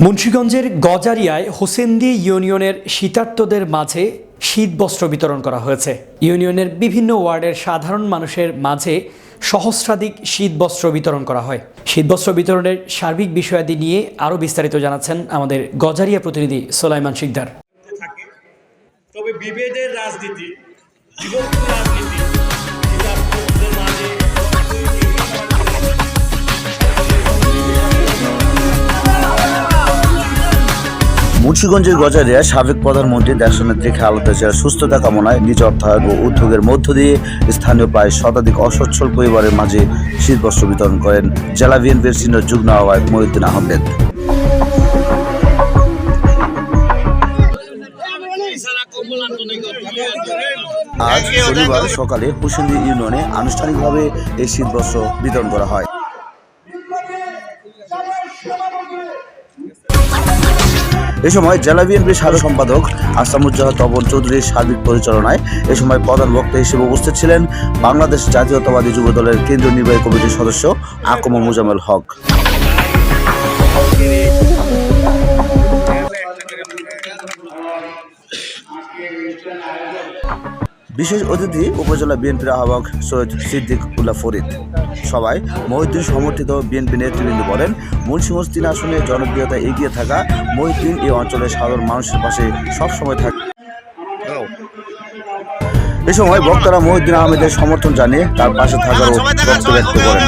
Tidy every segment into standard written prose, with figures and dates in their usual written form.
মুন্সিগঞ্জের গজারিয়ায় হোসেন্দি ইউনিয়নের শীতার্তদের মাঝে শীতবস্ত্র বিতরণ করা হয়েছে। ইউনিয়নের বিভিন্ন ওয়ার্ডের সাধারণ মানুষের মাঝে সহস্রাধিক শীতবস্ত্র বিতরণ করা হয়। শীতবস্ত্র বিতরণের সার্বিক বিষয়াদি নিয়ে আরও বিস্তারিত জানাচ্ছেন আমাদের গজারিয়া প্রতিনিধি সোলাইমান শিকদার। তবে বিভেদের রাজনীতি, বিভক্ত রাজনীতি শীতার্তদের মাঝে মুন্সিগঞ্জের গজারিয়ায় সাবেক প্রধানমন্ত্রী দেশনেত্রী খালেদা জিয়ার সুস্থতা কামনায় নিজ অর্থায়ন ও উদ্যোগের মধ্য দিয়ে স্থানীয় প্রায় শতাধিক অসচ্ছল পরিবারের মাঝে শীতবস্ত্র বিতরণ করেন জেলা বিএনপির সিনিয়র যুগ্ম আহ্বায়ক মহিউদ্দিন আহমেদ। আজ শনিবার সকালে হোসেন্দি ইউনিয়নে আনুষ্ঠানিকভাবে এই শীতবস্ত্র বিতরণ করা হয়। এ সময় জেলা বিএনপির সাধারণ সম্পাদক আসামুজ্জামান তপন চৌধুরীর সার্বিক পরিচালনায় এ সময় প্রধান বক্তা হিসেবে উপস্থিত ছিলেন বাংলাদেশ জাতীয়তাবাদী যুব দলের কেন্দ্রীয় নির্বাহী কমিটির সদস্য আকম মোজাম্মেল হক। বিশেষ অতিথি উপজেলা বিএনপির আহ্বায়ক সৈয়দ সিদ্দিক উল্লাহ ফরিদ। সবাই মহিউদ্দিন সমর্থিত বিএনপি নেতৃবৃন্দ বলেন, মুন্সিগঞ্জ 3 আসনে জনপ্রিয়তা এগিয়ে থাকা মহিউদ্দিন এই অঞ্চলের সাধারণ মানুষের পাশে সবসময় থাকে। এ সময় বক্তারা মহিউদ্দিন আহমেদের সমর্থন জানিয়ে তার পাশে থাকারও বক্তব্য ব্যক্ত করেন।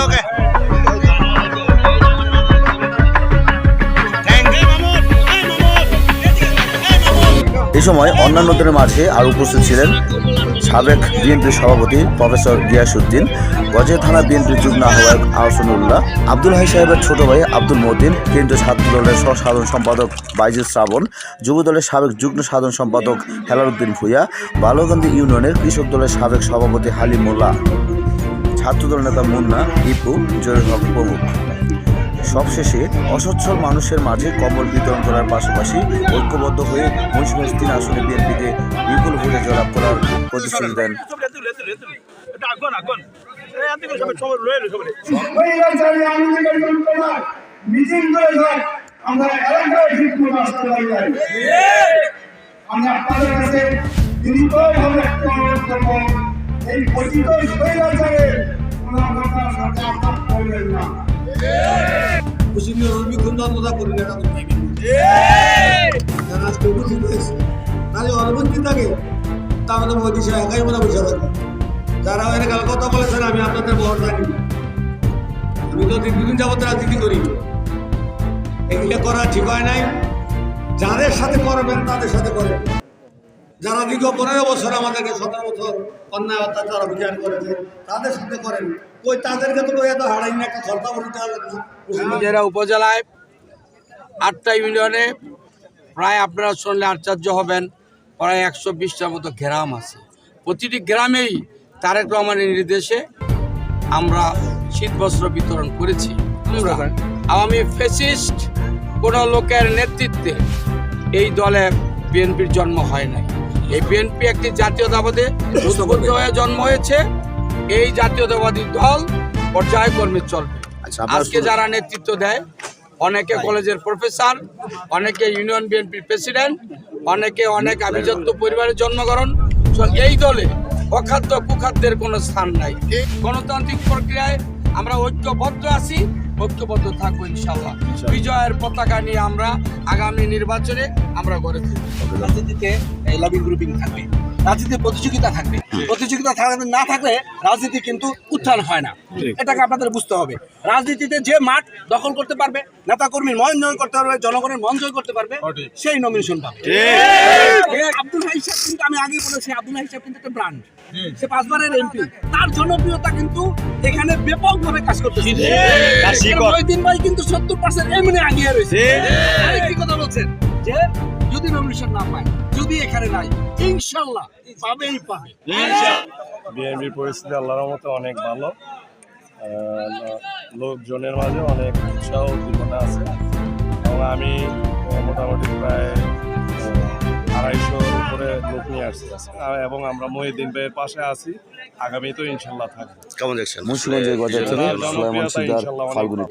এ সময় অন্যান্যদের মাঝে আরও উপস্থিত ছিলেন সাবেক বিএনপির সভাপতি প্রফেসর গিয়াসউদ্দিন, গজারিয়া থানা বিএনপির যুগ্ম আহ্বায়ক আহসানুল্লাহ, আব্দুল হাই সাহেবের ছোট ভাই আব্দুল মতিন, কেন্দ্রীয় ছাত্র দলের সাধারণ সম্পাদক বাইজিদ শ্রাবণ, যুব দলের সাবেক যুগ্ম সাধারণ সম্পাদক হেলালুদ্দিন ভূঁইয়া, বালুকান্দি ইউনিয়নের কৃষক দলের সাবেক সভাপতি হালিম মোল্লা, ছাত্রদল নেতা মুন্না, ইপু, জহির হক প্রমুখ। সবশেষে অসচ্ছল মানুষের মাঝে কম্বল বিতরণ করার পাশাপাশি ঐক্যবদ্ধ হয়ে মুন্সিগঞ্জ 3 আসনে বিএনপিকে বিপুল ভোটে জয়লাভ করার প্রতিশ্রুতি দেন। যারা কথা বলেছেন আমি আপনাদের ভোট রাখি। আমি তো দীর্ঘদিন যাবত রাজনীতি করি, এগুলো করা ঠিক হয় নাই। যাদের সাথে করবেন তাদের সাথে করেন। যারা দীর্ঘ 15 বছর আমাদেরকে 17 বছর অন্যায় অত্যাচার অভিযান করেছে তাদের সাথে করেন। ওই তাদেরকে তো এত হারাই না, একটা সরকার বলতে হবে না। উপজেলায় 8টা ইউনিয়নে প্রায় আপনারা শুনলে আশ্চর্য হবেন, প্রায় 120টার মতো গ্রাম আছে। প্রতিটি গ্রামেই তারেক রহমানের নির্দেশে আমরা শীতবস্ত্র বিতরণ করেছি। আওয়ামী ফ্যাসিস্ট কোনো লোকের নেতৃত্বে এই দলে বিএনপির জন্ম হয় নাই। এই বিএনপি একটি জাতীয়তাবাদী উদ্বুদ্ধ হয়ে জন্ম হয়েছে। এই জাতীয়তাবাদী দল পর্যায়ক্রমে চলবে। আজকে যারা নেতৃত্ব দেয়, অনেকে কলেজের প্রফেসর, অনেকে ইউনিয়ন বিএনপির প্রেসিডেন্ট, অনেকে অনেক আভিজাত্য পরিবারের জন্মগ্রহণ। এই দলে অখাদ্য কুখাদ্যের কোনো স্থান নাই। গণতান্ত্রিক প্রক্রিয়ায় আমরা ঐক্যবদ্ধ আছি, ঐক্যবদ্ধ থাকবো ইনশাআল্লাহ। বিজয়ের পতাকা নিয়ে আমরা আগামী নির্বাচনে আমরা গড়ে তুলব। রাজনীতিতে লবিং গ্রুপিং থাকবে, রাজনীতির প্রতিযোগিতা থাকবে। প্রতিযোগিতা না থাকলে রাজনীতি কিন্তু উত্থান হয় না, এটাকে আপনাদের বুঝতে হবে। রাজনীতিতে যে মাঠ দখল করতে পারবে, নেতা কর্মীর মন জয় করতে পারবে, জনগণের মন জয় করতে পারবে, সেই নমিনেশন পাবে। আব্দুল হাই সাহেব কিন্তু, আমি আগেই বলেছি, আব্দুল হাই সাহেব কিন্তু একটা ব্র্যান্ড। সে 5 বারের এমপি, তার জনপ্রিয়তা কিন্তু এখানে ব্যাপকভাবে কাজ করতেছে। মহিউদ্দিন ভাই কিন্তু 70% এমনি আগিয়ে রয়েছে। কি কথা বলছেন যে যদি নমিনেশন না পায়, যদি এখানে নাই, ইনশাআল্লাহ পাবেই পাবে। বিএনপির পরিস্থিতি আল্লাহর রহমতে অনেক ভালো, লোকজনের মাঝে অনেক উৎসাহ উদ্দীপনা আছে এবং আমি মোটামুটি প্রায় 250 উপরে লোক নিয়ে আসছি এবং আমরা মহিউদ্দিন ভাইয়ের পাশে আছি। আগামী তো ইনশাল্লাহ থাকবে। কেমন দেখছেন মুন্সিগঞ্জের গজারিয়া থেকে সোলাইমান শিকদার, ফাল্গুনী।